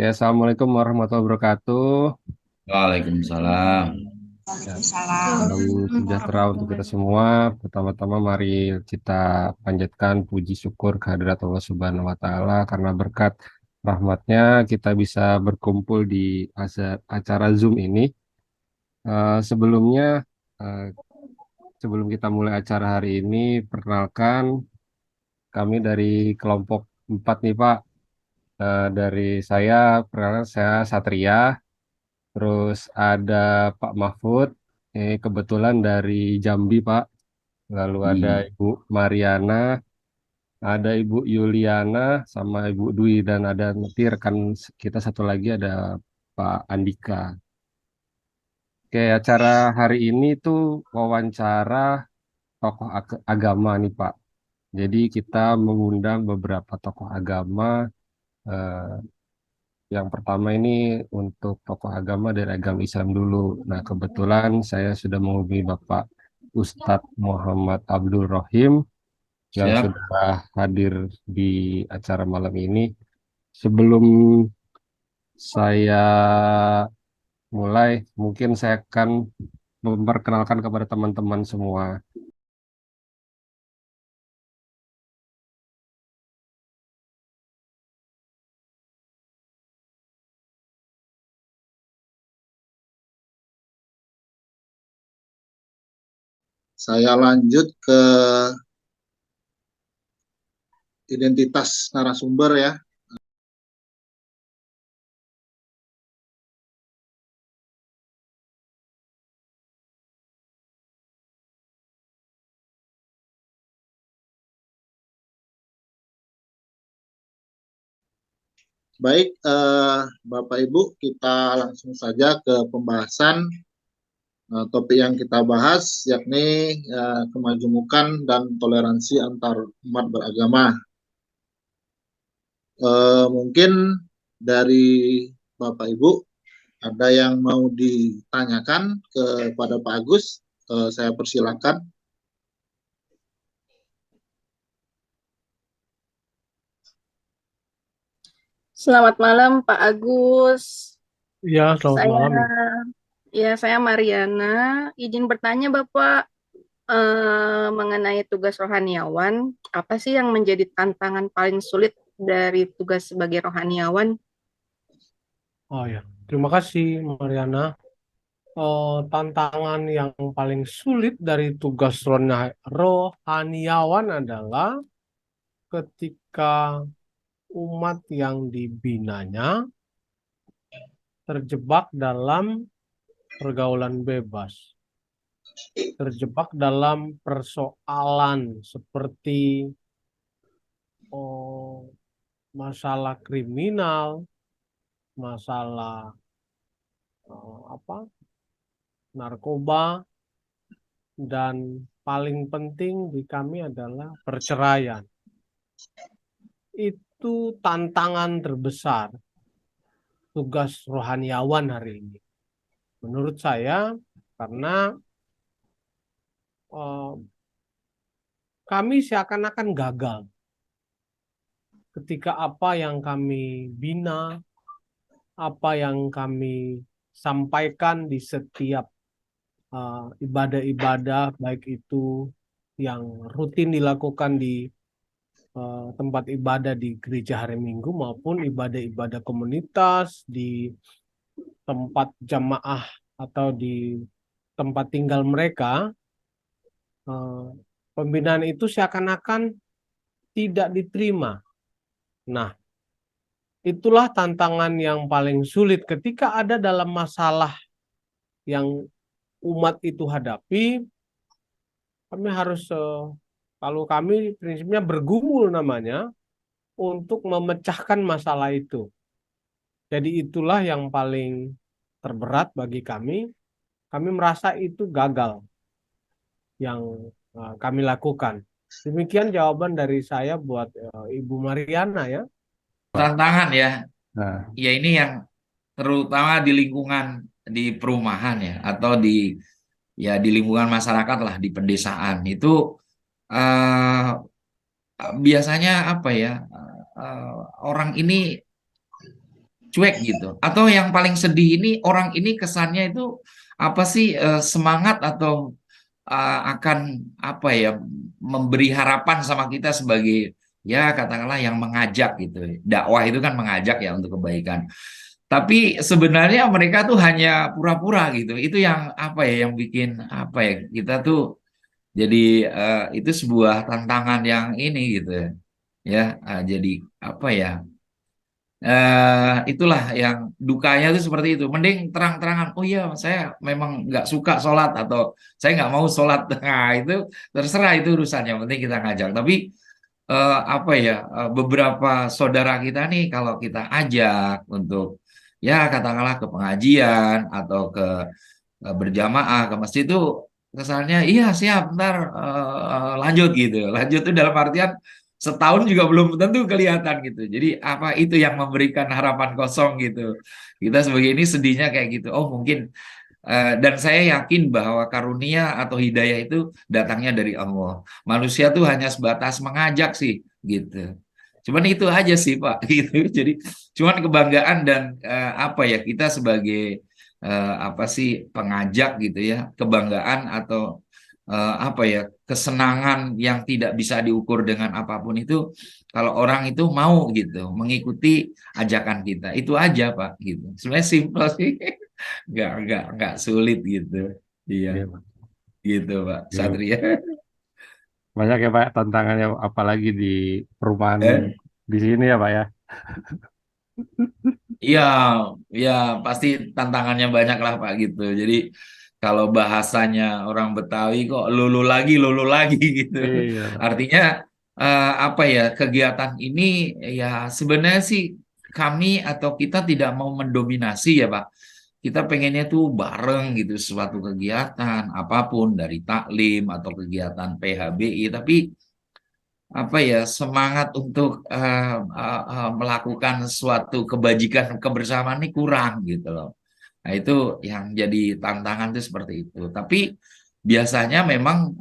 Oke, Assalamualaikum warahmatullahi wabarakatuh. Waalaikumsalam. Ya, Waalaikumsalam. salam sejahtera untuk kita semua. Pertama-tama mari kita panjatkan puji syukur kehadirat Allah Subhanahu wa Ta'ala karena berkat rahmatnya kita bisa berkumpul di acara Zoom ini. Sebelumnya, eh, sebelum kita mulai acara hari ini, perkenalkan kami dari kelompok 4 nih Pak. Dari saya, perkenalkan saya Satria. Terus ada Pak Mahfud, ini kebetulan dari Jambi Pak. Lalu ada Hmm. Ibu Mariana, ada Ibu Yuliana, sama Ibu Dwi, dan ada nanti rekan kita satu lagi ada Pak Andika. Oke, acara hari ini tuh wawancara tokoh agama nih Pak. Jadi kita mengundang beberapa tokoh agama. eh, Yang pertama ini untuk tokoh agama dari agama Islam dulu. Nah, kebetulan saya sudah menghubungi Bapak Ustadz Muhammad Abdul Rohim yang Siap. sudah hadir di acara malam ini. Sebelum saya mulai, mungkin saya akan memperkenalkan kepada teman-teman semua. Saya lanjut ke identitas narasumber ya. Baik, Bapak Ibu, kita langsung saja ke pembahasan topik yang kita bahas, yakni kemajemukan dan toleransi antar umat beragama. Mungkin dari Bapak Ibu ada yang mau ditanyakan kepada Pak Agus, saya persilakan. Selamat malam Pak Agus. Ya, selamat Saya malam. saya Mariana. Izin bertanya Bapak mengenai tugas rohaniawan. Apa sih yang menjadi tantangan paling sulit dari tugas sebagai rohaniawan? Oh ya, terima kasih Mariana. Tantangan yang paling sulit dari tugas rohaniawan adalah ketika umat yang dibinanya terjebak dalam pergaulan bebas, terjebak dalam persoalan seperti oh, masalah kriminal, masalah narkoba, dan paling penting di kami adalah perceraian. Itu tantangan terbesar tugas rohaniawan hari ini. Menurut saya, karena eh, kami seakan-akan gagal ketika apa yang kami bina, apa yang kami sampaikan di setiap ibadah-ibadah, baik itu yang rutin dilakukan di tempat ibadah di gereja hari Minggu maupun ibadah-ibadah komunitas di tempat jamaah atau di tempat tinggal mereka, eh, pembinaan itu seakan-akan tidak diterima. Nah, itulah tantangan yang paling sulit ketika ada dalam masalah yang umat itu hadapi. Kami harus, kalau kami prinsipnya bergumul namanya, untuk memecahkan masalah itu. Jadi itulah yang paling terberat bagi kami. Kami merasa itu gagal yang kami lakukan. Demikian jawaban dari saya buat Ibu Mariana ya. Tantangan ya. Nah, Ya ini yang terutama di lingkungan di perumahan ya atau di lingkungan masyarakat lah di pedesaan itu eh, biasanya apa ya orang ini cuek gitu. Atau yang paling sedih ini orang ini kesannya itu apa sih, semangat atau akan apa ya, memberi harapan sama kita sebagai ya katakanlah yang mengajak gitu. Dakwah itu kan mengajak ya untuk kebaikan. Tapi sebenarnya mereka tuh hanya pura-pura gitu. Itu yang apa ya, yang bikin apa ya, kita tuh jadi itu sebuah tantangan yang ini gitu ya. Jadi apa ya, itulah yang dukanya itu seperti itu. Mending terang-terangan, oh iya saya memang nggak suka sholat atau saya nggak mau sholat. Nah itu terserah, itu urusannya. Yang penting kita ngajak. Tapi apa ya, beberapa saudara kita nih kalau kita ajak untuk ya katakanlah ke pengajian atau ke berjamaah ke masjid itu kesannya iya siap ntar lanjut gitu. Lanjut itu dalam artian setahun juga belum tentu kelihatan gitu. Jadi apa itu yang memberikan harapan kosong gitu. Kita sebagai ini sedihnya kayak gitu. Oh mungkin dan saya yakin bahwa karunia atau hidayah itu datangnya dari Allah. Manusia tuh hanya sebatas mengajak sih gitu. Cuman itu aja sih Pak gitu. Jadi cuman kebanggaan dan apa ya, kita sebagai apa sih, pengajak gitu ya, kebanggaan atau apa ya, kesenangan yang tidak bisa diukur dengan apapun itu kalau orang itu mau gitu mengikuti ajakan kita. Itu aja Pak gitu. Sebenarnya simpel sih. Nggak sulit gitu. Iya, Iya, Pak. gitu Pak Iya. Satria. Banyak ya Pak tantangannya, apalagi di perumahan Eh? di sini ya Pak ya. Iya, ya pasti tantangannya banyak lah Pak gitu. Jadi kalau bahasanya orang Betawi kok lulu lagi gitu. Iya, Pak. Artinya apa ya, kegiatan ini ya sebenarnya sih kami atau kita tidak mau mendominasi ya Pak. Kita pengennya tuh bareng gitu suatu kegiatan apapun dari taklim atau kegiatan PHBI, tapi apa ya, semangat untuk melakukan suatu kebajikan kebersamaan ini kurang gitu loh. Nah itu yang jadi tantangan tuh seperti itu. Tapi biasanya memang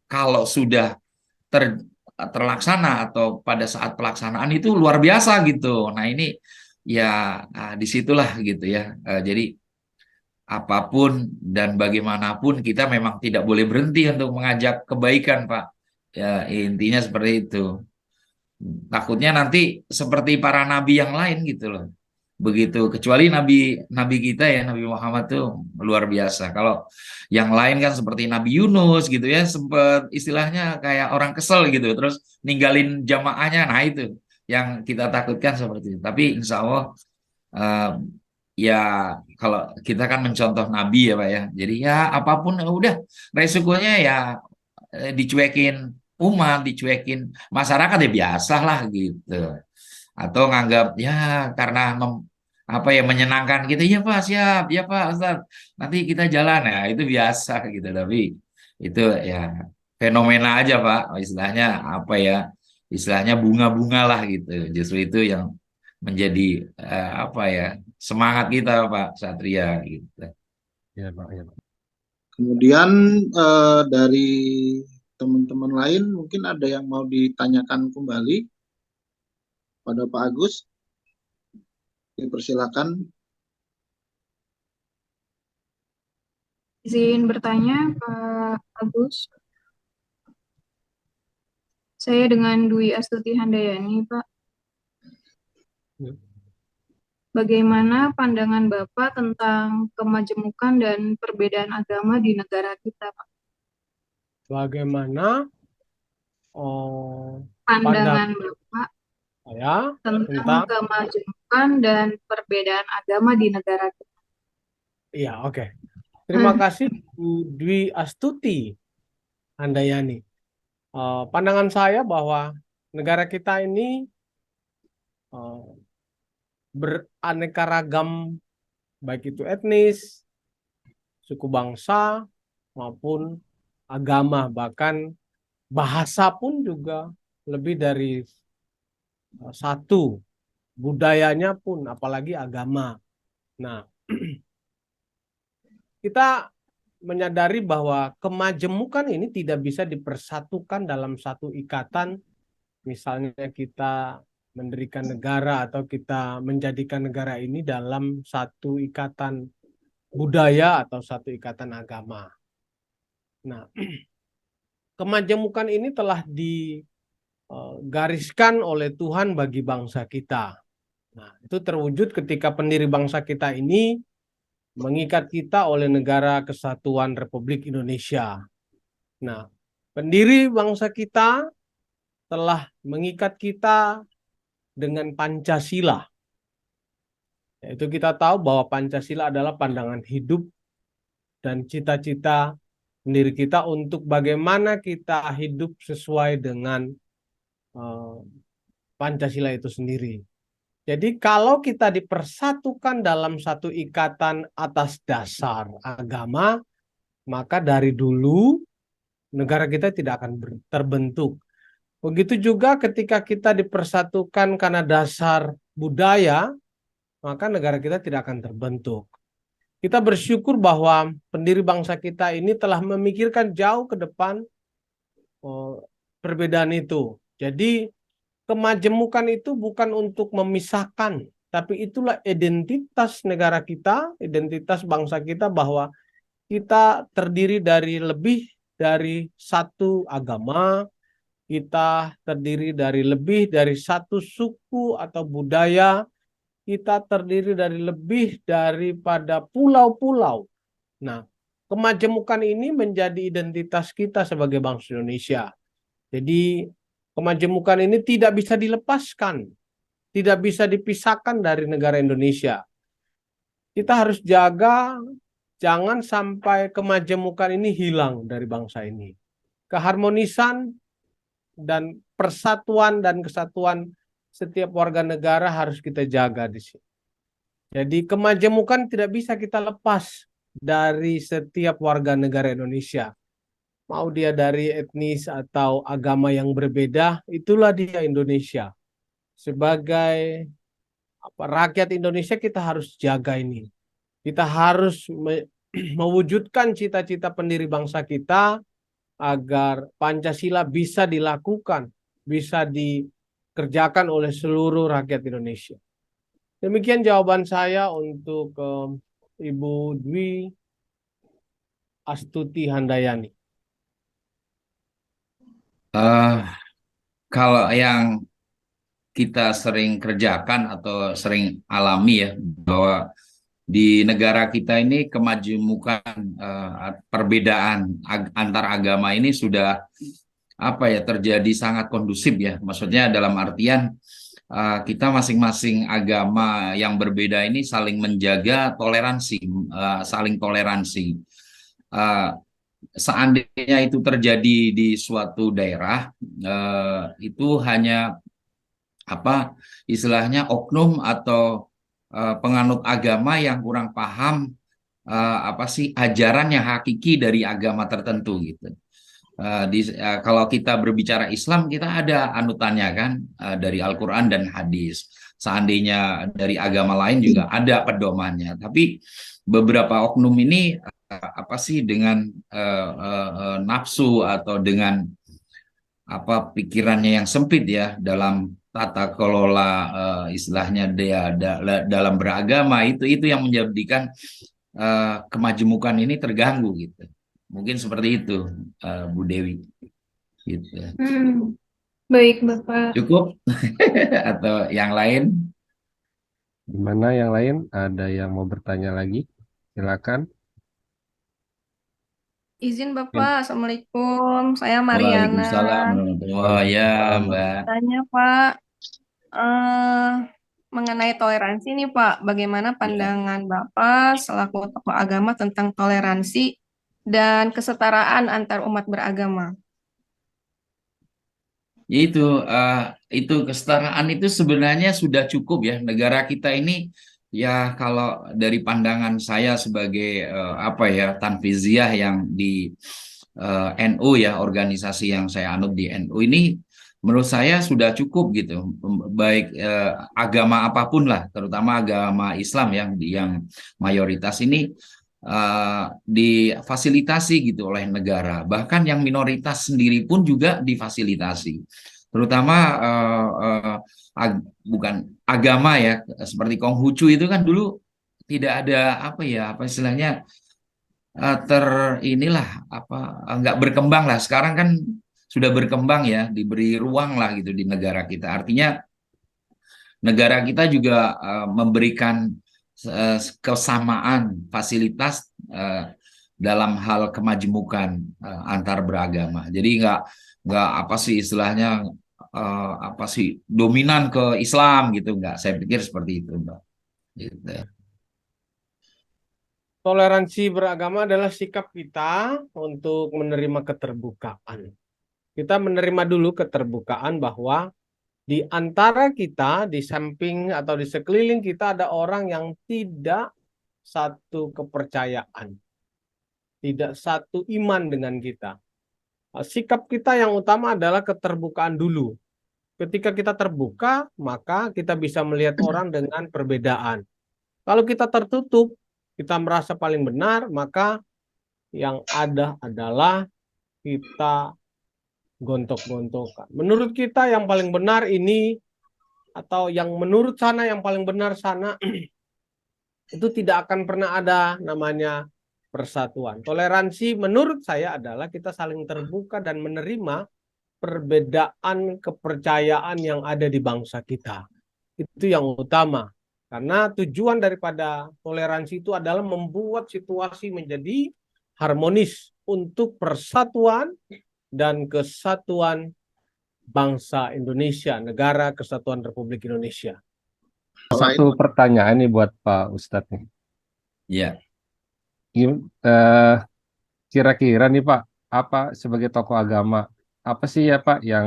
kalau sudah terlaksana atau pada saat pelaksanaan itu luar biasa gitu. Nah ini ya disitulah gitu ya. Jadi apapun dan bagaimanapun kita memang tidak boleh berhenti untuk mengajak kebaikan, Pak. Ya, intinya seperti itu. Takutnya nanti seperti para nabi yang lain gitu loh. Begitu, kecuali nabi nabi kita ya, Nabi Muhammad tuh luar biasa. Kalau yang lain kan seperti Nabi Yunus gitu ya, sempat istilahnya kayak orang kesel gitu, terus ninggalin jamaahnya. Nah, itu yang kita takutkan seperti itu. Tapi insya Allah eh, ya kalau kita kan mencontoh Nabi ya Pak ya. Jadi ya apapun udah resikonya ya dicuekin umat, dicuekin masyarakat ya biasa lah gitu. Atau nganggap ya karena apa ya, menyenangkan gitu ya Pak siap ya Pak Ustaz nanti kita jalan ya, itu biasa gitu. Tapi itu ya fenomena aja Pak, istilahnya apa ya, istilahnya bunga-bunga lah gitu. Justru itu yang menjadi apa ya, semangat kita Pak Satria gitu. Iya, Pak. Iya, Pak. Kemudian dari teman-teman lain mungkin ada yang mau ditanyakan kembali pada Pak Agus. Dipersilakan. Izin bertanya, Pak Agus. Saya dengan Dwi Astuti Handayani, Pak. Ya. Bagaimana pandangan Bapak tentang kemajemukan dan perbedaan agama di negara kita, Pak? Bagaimana oh, Pandangan pandangan Bapak saya tentang tentang kemajemukan dan perbedaan agama di negara kita. iya, oke. Terima kasih Bu Dwi Astuti Handayani. Pandangan saya bahwa negara kita ini beraneka ragam, baik itu etnis, suku bangsa, maupun agama, bahkan bahasa pun juga lebih dari satu, budayanya pun, apalagi agama. Nah, kita menyadari bahwa kemajemukan ini tidak bisa dipersatukan dalam satu ikatan. Misalnya kita mendirikan negara atau kita menjadikan negara ini dalam satu ikatan budaya atau satu ikatan agama. Nah, kemajemukan ini telah digariskan oleh Tuhan bagi bangsa kita. Nah, itu terwujud ketika pendiri bangsa kita ini mengikat kita oleh Negara Kesatuan Republik Indonesia. Nah, pendiri bangsa kita telah mengikat kita dengan Pancasila. Yaitu kita tahu bahwa Pancasila adalah pandangan hidup dan cita-cita pendiri kita untuk bagaimana kita hidup sesuai dengan Pancasila itu sendiri. Jadi kalau kita dipersatukan dalam satu ikatan atas dasar agama, maka dari dulu negara kita tidak akan terbentuk. Begitu juga ketika kita dipersatukan karena dasar budaya, maka negara kita tidak akan terbentuk. Kita bersyukur bahwa pendiri bangsa kita ini telah memikirkan jauh ke depan perbedaan itu. Jadi kemajemukan itu bukan untuk memisahkan, tapi itulah identitas negara kita, identitas bangsa kita, bahwa kita terdiri dari lebih dari satu agama, kita terdiri dari lebih dari satu suku atau budaya, kita terdiri dari lebih daripada pulau-pulau. Nah, kemajemukan ini menjadi identitas kita sebagai bangsa Indonesia. Jadi kemajemukan ini tidak bisa dilepaskan, tidak bisa dipisahkan dari negara Indonesia. Kita harus jaga, jangan sampai kemajemukan ini hilang dari bangsa ini. Keharmonisan dan persatuan dan kesatuan setiap warga negara harus kita jaga di sini. Jadi kemajemukan tidak bisa kita lepas dari setiap warga negara Indonesia. Mau dia dari etnis atau agama yang berbeda, itulah dia Indonesia. Sebagai rakyat Indonesia kita harus jaga ini. Kita harus mewujudkan cita-cita pendiri bangsa kita agar Pancasila bisa dilakukan, bisa dikerjakan oleh seluruh rakyat Indonesia. Demikian jawaban saya untuk Ibu Dwi Astuti Handayani. Kalau yang kita sering kerjakan atau sering alami ya, bahwa di negara kita ini kemajemukan perbedaan antar agama ini sudah terjadi sangat kondusif ya. Maksudnya dalam artian kita masing-masing agama yang berbeda ini saling menjaga toleransi, saling toleransi. Seandainya itu terjadi di suatu daerah, itu hanya istilahnya oknum atau penganut agama yang kurang paham ajaran yang hakiki dari agama tertentu gitu. Kalau kita berbicara Islam, kita ada anutannya kan, dari Al-Quran dan hadis. Seandainya dari agama lain juga ada pedomannya. Tapi beberapa oknum ini dengan nafsu atau dengan pikirannya yang sempit ya dalam tata kelola istilahnya dia dalam beragama, itu yang menjadikan kemajemukan ini terganggu gitu. Mungkin seperti itu, Bu Dewi. Gitu. Baik, Bapak. Cukup? Atau yang lain? Gimana yang lain? Ada yang mau bertanya lagi? Silakan. Izin Bapak, Assalamualaikum. Saya Mariana. Waalaikumsalam warahmatullahi wabarakatuh. Ya, Mbak. Tanya Pak, mengenai toleransi nih Pak, bagaimana pandangan Bapak selaku tokoh agama tentang toleransi dan kesetaraan antar umat beragama? Itu kesetaraan itu sebenarnya sudah cukup ya. Negara kita ini ya, kalau dari pandangan saya sebagai Tanfiziah yang di NU ya, organisasi yang saya anut di NU ini, menurut saya sudah cukup gitu. Baik agama apapun lah, terutama agama Islam yang mayoritas ini difasilitasi gitu oleh negara. Bahkan yang minoritas sendiri pun juga difasilitasi. terutama bukan agama ya, seperti Konghucu itu kan dulu tidak ada apa ya, apa istilahnya, ter inilah apa, nggak berkembang lah. Sekarang kan sudah berkembang ya, diberi ruang lah gitu di negara kita. Artinya negara kita juga memberikan kesamaan fasilitas dalam hal kemajemukan antar beragama. Jadi nggak apa sih istilahnya, apa sih, dominan ke Islam gitu, nggak. Saya pikir seperti itu, Mbak. Gitu. Toleransi beragama adalah sikap kita untuk menerima keterbukaan. Kita menerima dulu keterbukaan bahwa di antara kita, di samping atau di sekeliling kita ada orang yang tidak satu kepercayaan, tidak satu iman dengan kita. Sikap kita yang utama adalah keterbukaan dulu. Ketika kita terbuka, maka kita bisa melihat orang dengan perbedaan. Kalau kita tertutup, kita merasa paling benar, maka yang ada adalah kita gontok-gontokan. Menurut kita yang paling benar ini, atau yang menurut sana yang paling benar sana, itu tidak akan pernah ada namanya persatuan. Toleransi menurut saya adalah kita saling terbuka dan menerima perbedaan kepercayaan yang ada di bangsa kita. Itu yang utama. Karena tujuan daripada toleransi itu adalah membuat situasi menjadi harmonis untuk persatuan dan kesatuan bangsa Indonesia, Negara Kesatuan Republik Indonesia. Satu pertanyaan nih buat Pak Ustadz nih. Ya. Kira-kira nih Pak, apa sebagai tokoh agama, apa sih ya Pak yang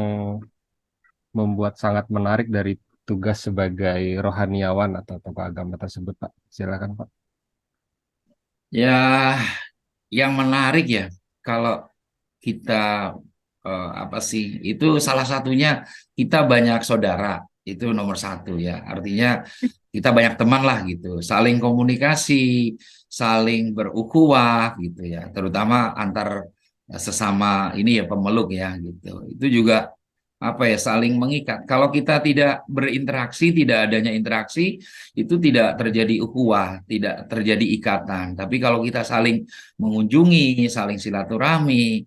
membuat sangat menarik dari tugas sebagai rohaniawan atau tokoh agama tersebut Pak? Silakan Pak. Ya, yang menarik ya, kalau kita apa sih, itu salah satunya kita banyak saudara, itu nomor satu ya. Artinya kita banyak teman lah gitu, saling komunikasi, saling berukhuwah gitu ya, terutama antar sesama ini ya, pemeluk ya gitu. Itu juga apa ya, saling mengikat. Kalau kita tidak berinteraksi, tidak adanya interaksi, itu tidak terjadi ukhuwah, tidak terjadi ikatan. Tapi kalau kita saling mengunjungi, saling silaturahmi,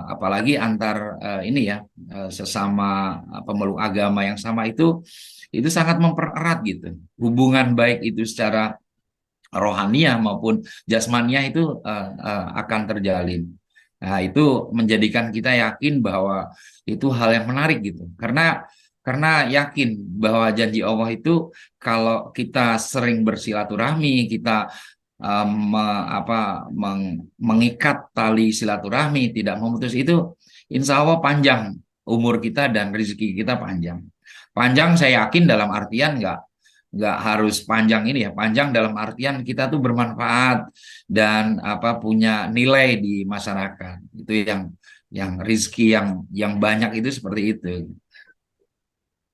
apalagi antar ini ya, sesama pemeluk agama yang sama, itu sangat mempererat gitu. Hubungan baik itu secara rohaniah maupun jasmaniah itu akan terjalin. Nah, itu menjadikan kita yakin bahwa itu hal yang menarik gitu. Karena yakin bahwa janji Allah itu, kalau kita sering bersilaturahmi, kita mengikat tali silaturahmi, tidak memutus itu, insya Allah panjang umur kita dan rezeki kita panjang. Panjang saya yakin dalam artian nggak harus panjang ini ya, panjang dalam artian kita tuh bermanfaat dan apa, punya nilai di masyarakat. Itu yang rezeki yang banyak itu seperti itu.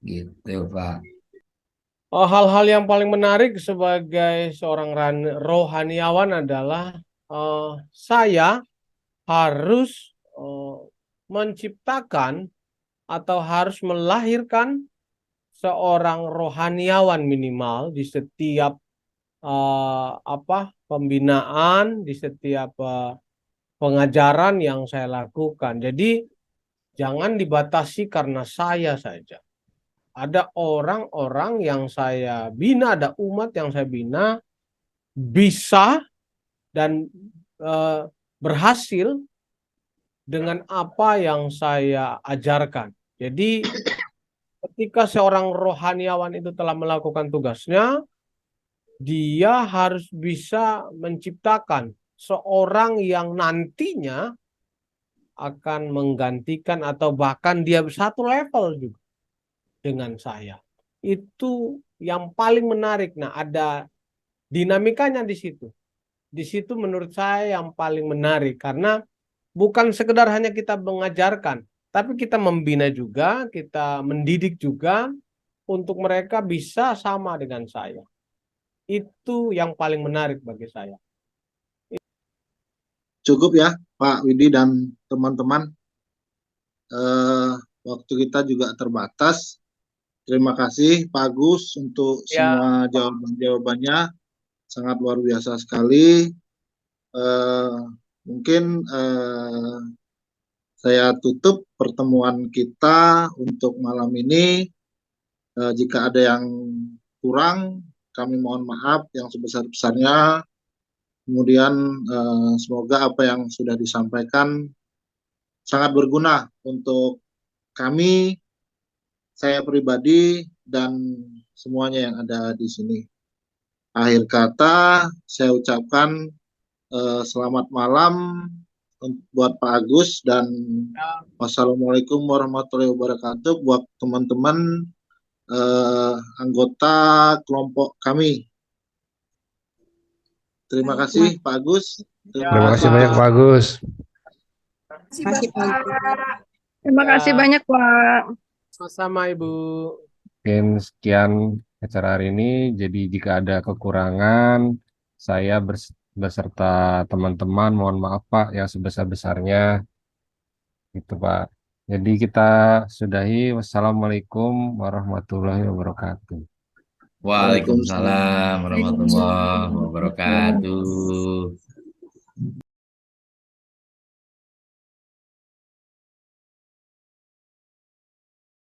Gitu, Pak. Hal-hal yang paling menarik sebagai seorang rohaniawan adalah saya harus menciptakan atau harus melahirkan seorang rohaniawan minimal di setiap pembinaan, di setiap pengajaran yang saya lakukan. Jadi jangan dibatasi karena saya saja. Ada orang-orang yang saya bina, ada umat yang saya bina bisa dan berhasil dengan apa yang saya ajarkan. Jadi ketika seorang rohaniawan itu telah melakukan tugasnya, dia harus bisa menciptakan seorang yang nantinya akan menggantikan atau bahkan dia satu level juga dengan saya. Itu yang paling menarik. Nah, ada dinamikanya di situ. Di situ menurut saya yang paling menarik karena bukan sekedar hanya kita mengajarkan, tapi kita membina juga, kita mendidik juga untuk mereka bisa sama dengan saya. Itu yang paling menarik bagi saya. Cukup ya Pak Widi dan teman-teman. waktu kita juga terbatas. Terima kasih Pak Agus untuk Ya, semua jawaban-jawabannya, sangat luar biasa sekali. Eh, Mungkin saya tutup pertemuan kita untuk malam ini. Jika ada yang kurang, kami mohon maaf yang sebesar-besarnya. Kemudian semoga apa yang sudah disampaikan sangat berguna untuk kami, saya pribadi, dan semuanya yang ada di sini. Akhir kata, saya ucapkan selamat malam buat Pak Agus, dan wassalamualaikum warahmatullahi wabarakatuh buat teman-teman anggota kelompok kami. Terima kasih Pak Agus. Terima kasih banyak Pak Agus. Terima kasih, Terima kasih, Bapak. Terima kasih Ya. banyak, Pak. Sama-sama Ibu. Mungkin sekian acara hari ini. Jadi jika ada kekurangan, saya beserta teman-teman mohon maaf Pak yang sebesar-besarnya. Gitu Pak. Jadi kita sudahi. Wassalamualaikum warahmatullahi wabarakatuh. Waalaikumsalam warahmatullahi wabarakatuh.